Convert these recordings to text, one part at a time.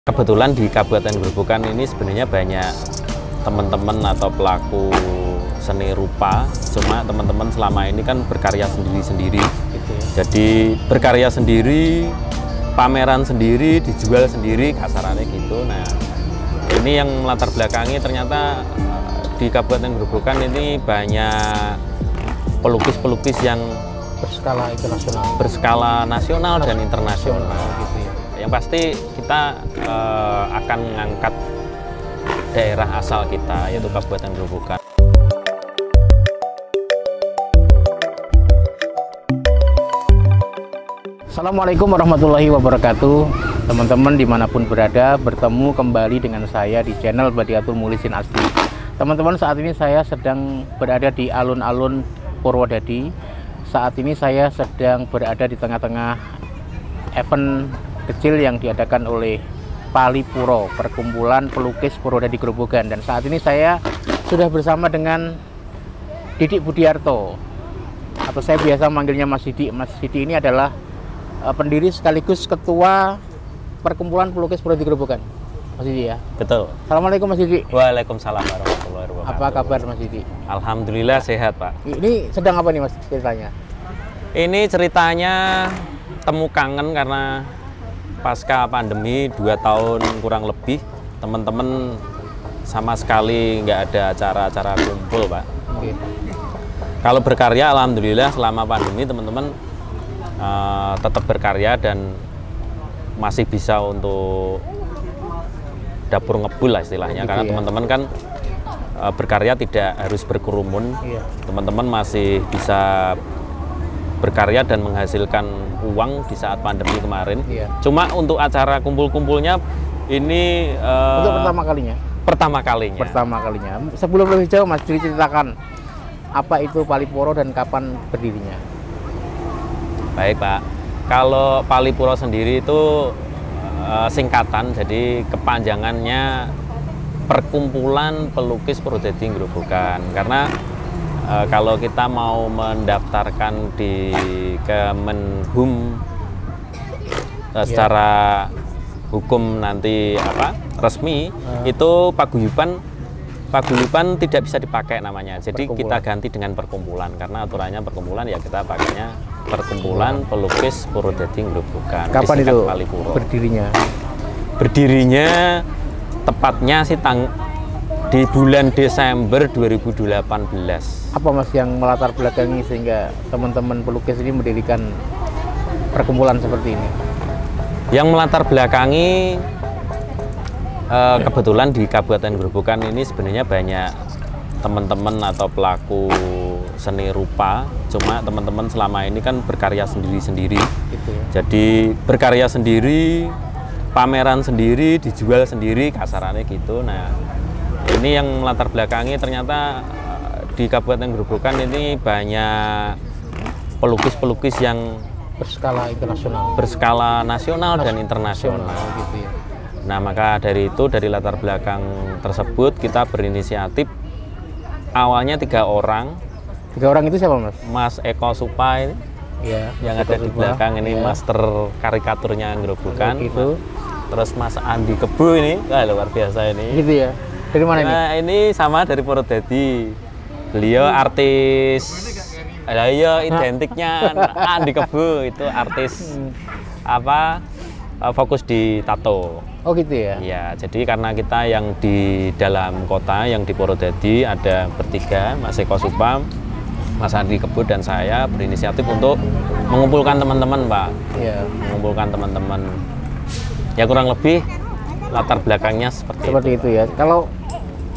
Kebetulan di Kabupaten Grobogan ini sebenarnya banyak teman-teman atau pelaku seni rupa, cuma teman-teman selama ini kan berkarya sendiri-sendiri gitu ya. Jadi berkarya sendiri, pameran sendiri, dijual sendiri, kasarannya gitu. Nah, ini yang melatar belakangi ternyata di Kabupaten Grobogan ini banyak pelukis-pelukis yang berskala nasional dan internasional gitu ya. Yang pasti kita akan mengangkat daerah asal kita, yaitu Kabupaten Grobogan. Assalamualaikum warahmatullahi wabarakatuh. Teman-teman dimanapun berada, bertemu kembali dengan saya di channel Badiatul Mukhlisin Asli. Teman-teman, saat ini saya sedang berada di alun-alun Purwodadi. Saat ini saya sedang berada di tengah-tengah event kecil yang diadakan oleh Palipuro, Perkumpulan Pelukis Purwodadi Grobogan. Dan saat ini saya sudah bersama dengan Didik Budiarto, atau saya biasa manggilnya Mas Didik. Mas Didik ini adalah pendiri sekaligus ketua Perkumpulan Pelukis Purwodadi Grobogan. Mas Didik ya? Betul. Assalamualaikum Mas Didik. Waalaikumsalam warahmatullahi wabarakatuh. Apa kabar Mas Didik? Alhamdulillah sehat, Pak. Ini sedang apa nih Mas ceritanya? Ini ceritanya temu kangen karena pasca pandemi 2 tahun kurang lebih, teman-teman sama sekali nggak ada acara-acara kumpul, Pak. Oke. Kalau berkarya, alhamdulillah selama pandemi teman-teman tetap berkarya dan masih bisa untuk dapur ngebul lah istilahnya, gitu karena ya. teman-teman kan berkarya tidak harus berkerumun. Iya. Teman-teman masih bisa berkarya dan menghasilkan uang di saat pandemi kemarin. Iya. Cuma untuk acara kumpul-kumpulnya ini Untuk pertama kalinya? Pertama kalinya. Sebelum lebih jauh Mas, ceritakan apa itu Palipuro dan kapan berdirinya? Baik, Pak. Kalau Palipuro sendiri itu singkatan, jadi kepanjangannya Perkumpulan Pelukis Purwodadi Grobogan. Karena kalau kita mau mendaftarkan di Kemenhum secara hukum nanti resmi, itu paguyuban tidak bisa dipakai namanya. Jadi kita ganti dengan perkumpulan, karena aturannya perkumpulan, ya kita pakainya Perkumpulan Pelukis Purwodadi Grobogan. Kapan itu Palipuro berdirinya? Berdirinya tepatnya sih di bulan Desember 2018. Apa Mas yang melatar belakangi sehingga teman-teman pelukis ini mendirikan perkumpulan seperti ini? Yang melatar belakangi kebetulan di Kabupaten Grobogan ini sebenarnya banyak teman-teman atau pelaku seni rupa, cuma teman-teman selama ini kan berkarya sendiri-sendiri Gitu ya. Jadi berkarya sendiri, pameran sendiri, dijual sendiri, kasarannya gitu. Nah, ini yang melatar belakangi ternyata di Kabupaten Grobogan ini banyak pelukis-pelukis yang berskala nasional dan internasional Gitu ya. Nah, maka dari itu, dari latar belakang tersebut kita berinisiatif. Awalnya 3 orang. 3 orang itu siapa Mas? Mas Eko Supa ini, Ya, yang ada di belakang ini, ya. master karikaturnya Grobogan. Gitu. Terus Mas Andi Kebu ini, wah, luar biasa ini. Gitu ya. Dari mana ini? Nah, ini sama dari Purwodadi. Beliau artis. Iya, identiknya Andi Kebu itu artis fokus di tato. Oh gitu ya. Ya, jadi karena kita yang di dalam kota, yang di Purwodadi ada bertiga, Mas Eko Supa, Mas Andi Kebu, dan saya berinisiatif untuk mengumpulkan teman-teman, Pak. Iya. Mengumpulkan teman-teman. Ya kurang lebih latar belakangnya seperti itu ya. Kalau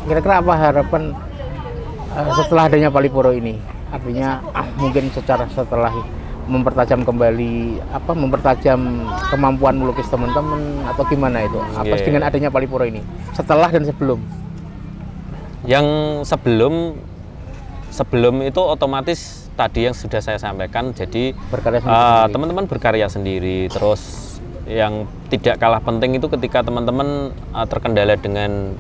kira-kira apa harapan setelah adanya Palipuro ini? Artinya mungkin setelah mempertajam kemampuan melukis teman-teman, atau gimana itu? Apa dengan adanya Palipuro ini? Setelah dan sebelum? Yang sebelum itu otomatis tadi yang sudah saya sampaikan, jadi teman-teman berkarya sendiri. Terus yang tidak kalah penting itu ketika teman-teman terkendala dengan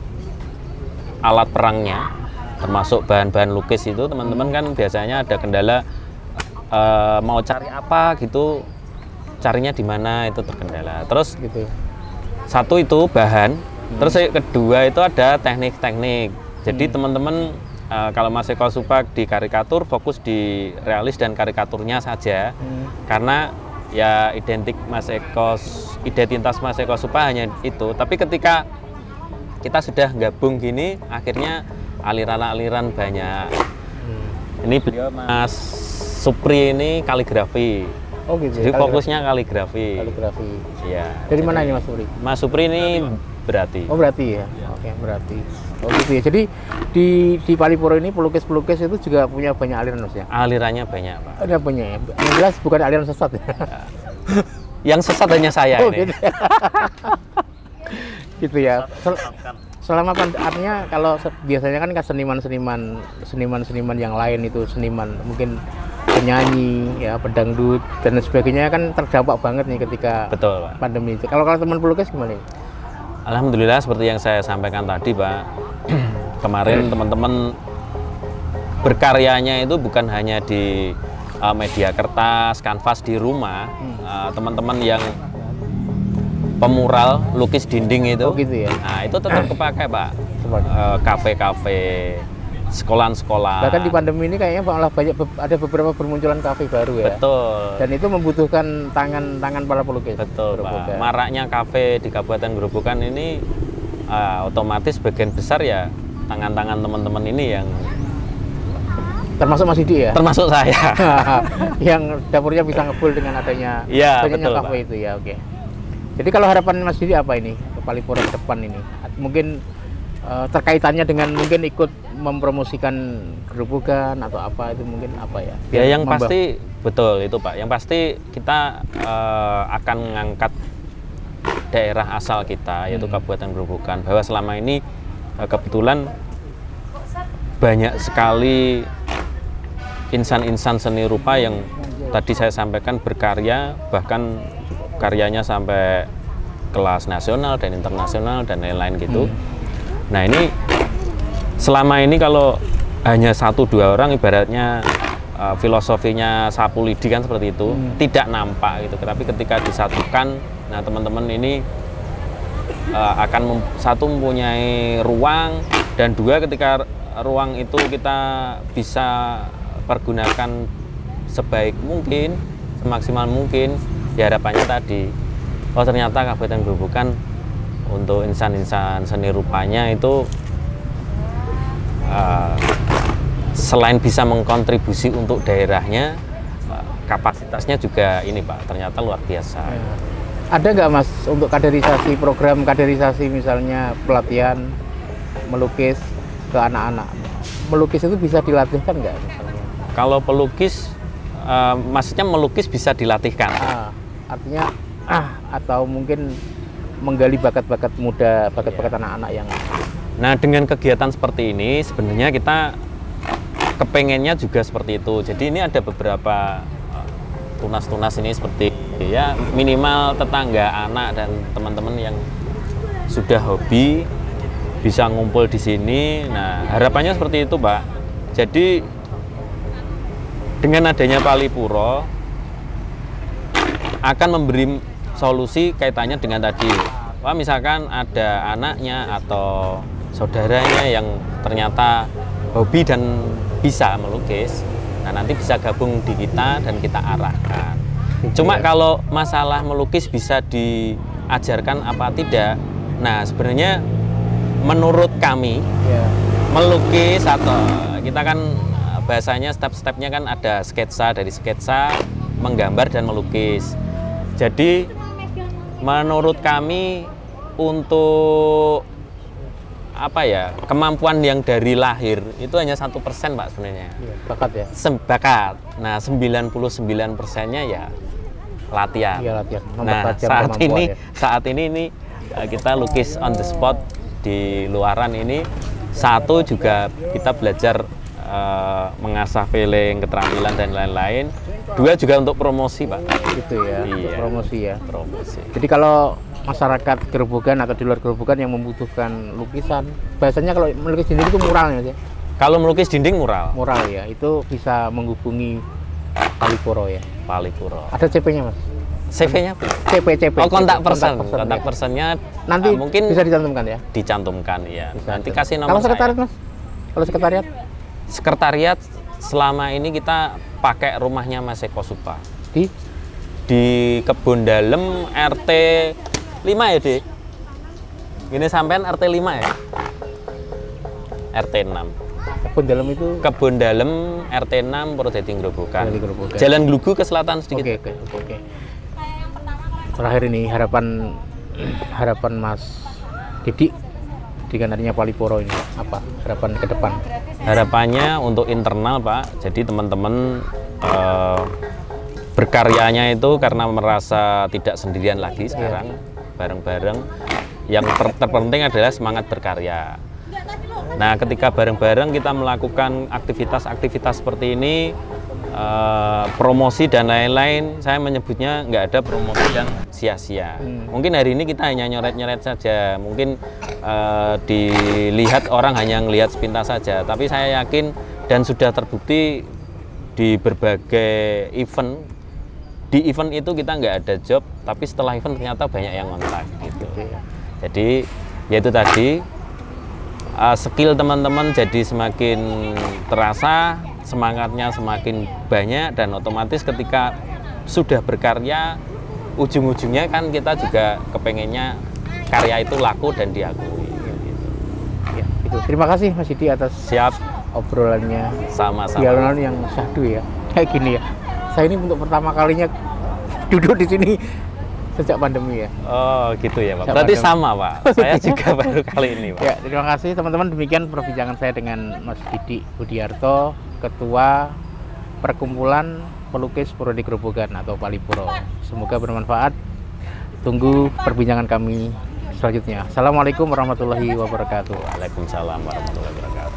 alat perangnya, termasuk bahan-bahan lukis itu, teman-teman kan biasanya ada kendala mau cari apa gitu, carinya di mana itu terkendala. Terus gitu. Satu itu bahan, terus yang kedua itu ada teknik-teknik. Jadi teman-teman kalau Mas Eko Supak di karikatur fokus di realis dan karikaturnya saja, karena ya identitas Mas Eko Supak hanya itu. Tapi ketika kita sudah gabung gini, akhirnya aliran-aliran banyak. Ini beliau Mas Supri ini kaligrafi. Oh gitu. Jadi fokusnya kaligrafi. Kaligrafi. Iya. Dari mana ini Mas Supri? Mas Supri ini berarti. Oh berarti ya. Oke, berarti. Oh gitu ya. Jadi di Palipuro ini pelukis-pelukis itu juga punya banyak aliran Mas ya? Alirannya banyak, Pak. Ada banyak ya. Yang jelas bukan aliran sesat ya. Yang sesat hanya saya ini. Gitu. Gitu ya. Selama artinya kalau biasanya kan seniman-seniman yang lain itu seniman mungkin penyanyi ya, pedangdut dan sebagainya kan terdampak banget nih ketika Betul, Pak. pandemi itu. Kalau teman pelukis gimana? Alhamdulillah seperti yang saya sampaikan tadi, Pak. Kemarin teman-teman berkaryanya itu bukan hanya di media kertas, kanvas di rumah. Teman-teman yang pemural, lukis dinding itu. Oh gitu ya. Nah, itu tetap kepakai, Pak. Kafe-kafe, sekolah-sekolah. Bahkan di pandemi ini kayaknya malah ada beberapa bermunculan kafe baru ya. Betul. Dan itu membutuhkan tangan para pelukis. Betul, Pak. Maraknya kafe di Kabupaten Grobogan ini otomatis bagian besar ya tangan-tangan teman-teman ini yang termasuk Mas Didi ya? Termasuk saya. Yang dapurnya bisa ngebul dengan adanya kafe itu ya, oke. Jadi kalau harapan Mas Didi apa ini ke Palipuro ke depan ini? Mungkin terkaitannya dengan mungkin ikut mempromosikan Grobogan atau apa itu mungkin apa ya? Ya yang pasti betul itu Pak. Yang pasti kita akan mengangkat daerah asal kita yaitu Kabupaten Grobogan, bahwa selama ini kebetulan banyak sekali insan-insan seni rupa yang tadi saya sampaikan berkarya, bahkan karyanya sampai kelas nasional dan internasional dan lain-lain gitu. Nah ini selama ini kalau hanya 1-2 orang ibaratnya filosofinya sapu lidi kan seperti itu, tidak nampak gitu. Tapi ketika disatukan, nah teman-teman ini akan satu mempunyai ruang, dan dua ketika ruang itu kita bisa pergunakan sebaik mungkin, semaksimal mungkin. Ya harapannya tadi, oh ternyata Kabupaten Grobogan untuk insan-insan seni rupanya itu selain bisa mengkontribusi untuk daerahnya, kapasitasnya juga ini Pak, ternyata luar biasa. Ada nggak Mas untuk kaderisasi, program kaderisasi misalnya pelatihan melukis ke anak-anak? Melukis itu bisa dilatihkan nggak misalnya? Kalau pelukis, maksudnya melukis bisa dilatihkan? Artinya atau mungkin menggali bakat-bakat muda, bakat-bakat anak-anak yang. Nah dengan kegiatan seperti ini sebenarnya kita kepengennya juga seperti itu. Jadi ini ada beberapa tunas-tunas ini seperti ya minimal tetangga, anak dan teman-teman yang sudah hobi bisa ngumpul di sini. Nah harapannya seperti itu Pak. Jadi dengan adanya Palipuro akan memberi solusi kaitannya dengan tadi, wah misalkan ada anaknya atau saudaranya yang ternyata hobi dan bisa melukis, nah nanti bisa gabung di kita dan kita arahkan. Cuma kalau masalah melukis bisa diajarkan apa tidak, nah sebenarnya menurut kami melukis atau kita kan bahasanya step-stepnya kan ada sketsa, dari sketsa menggambar dan melukis. Jadi menurut kami untuk apa ya, kemampuan yang dari lahir itu hanya 1% Pak sebenarnya. Bakat ya? Bakat. Nah 99%-nya ya latihan. Iya, latihan. Nah saat ini kita lukis on the spot di luaran ini. Satu juga kita belajar mengasah feeling, keterampilan dan lain-lain. Dua juga untuk promosi Pak. Gitu ya, iya, untuk promosi ya. Promosi. Jadi kalau masyarakat Grobogan atau di luar Grobogan yang membutuhkan lukisan, biasanya kalau melukis dinding itu muralnya ya? Kalau melukis dinding mural. Mural ya, itu bisa menghubungi Palipuro ya. Palipuro. Ada CP-nya Mas? CV-nya CP. Oh, kontak person. ya. Kontak personnya Nanti mungkin bisa dicantumkan ya. dicantumkan ya. Bisa Nanti dicantumkan. kasih nomor Kalau saya. sekretariat Mas? Kalau sekretariat Sekretariat selama ini kita pakai rumahnya Mas Eko Supa di Kebun Dalem RT 5 ya, Dek? Ini sampean RT 5 ya? RT 6. Kebun Dalem itu. Kebun Dalem RT 6 Purwodadi Grobogan. Purwodadi Grobogan. Jalan Glugu ke selatan sedikit. Oke. Terakhir ini harapan Mas Didi dengan adanya Palipuro ini apa harapan ke depan? Harapannya untuk internal, Pak. Jadi teman-teman berkaryanya itu karena merasa tidak sendirian lagi sekarang, bareng-bareng. Yang terpenting adalah semangat berkarya. Nah, ketika bareng-bareng kita melakukan aktivitas-aktivitas seperti ini, promosi dan lain-lain, saya menyebutnya nggak ada promosi yang sia-sia. Mungkin hari ini kita hanya nyoret-nyoret saja, mungkin dilihat orang hanya melihat sepintas saja, tapi saya yakin dan sudah terbukti di berbagai event, di event itu kita nggak ada job, tapi setelah event ternyata banyak yang kontak gitu. Jadi yaitu tadi skill teman-teman jadi semakin terasa, semangatnya semakin banyak, dan otomatis ketika sudah berkarya ujung-ujungnya kan kita juga kepengennya karya itu laku dan diakui gitu. Ya, itu. Terima kasih Mas Didi atas Siap, obrolannya. sama-sama. Dialog yang syahdu ya. Kayak gini ya. Saya ini untuk pertama kalinya duduk di sini sejak pandemi ya. Oh gitu ya Pak. Sejak Berarti pandemi. sama Pak. Saya juga baru kali ini Pak. Ya, terima kasih teman-teman. Demikian perbincangan saya dengan Mas Didi Budiarto, Ketua Perkumpulan Pelukis Purwodadi Grobogan atau Palipuro. Semoga bermanfaat. Tunggu perbincangan kami selanjutnya. Assalamualaikum warahmatullahi wabarakatuh. Waalaikumsalam warahmatullahi wabarakatuh.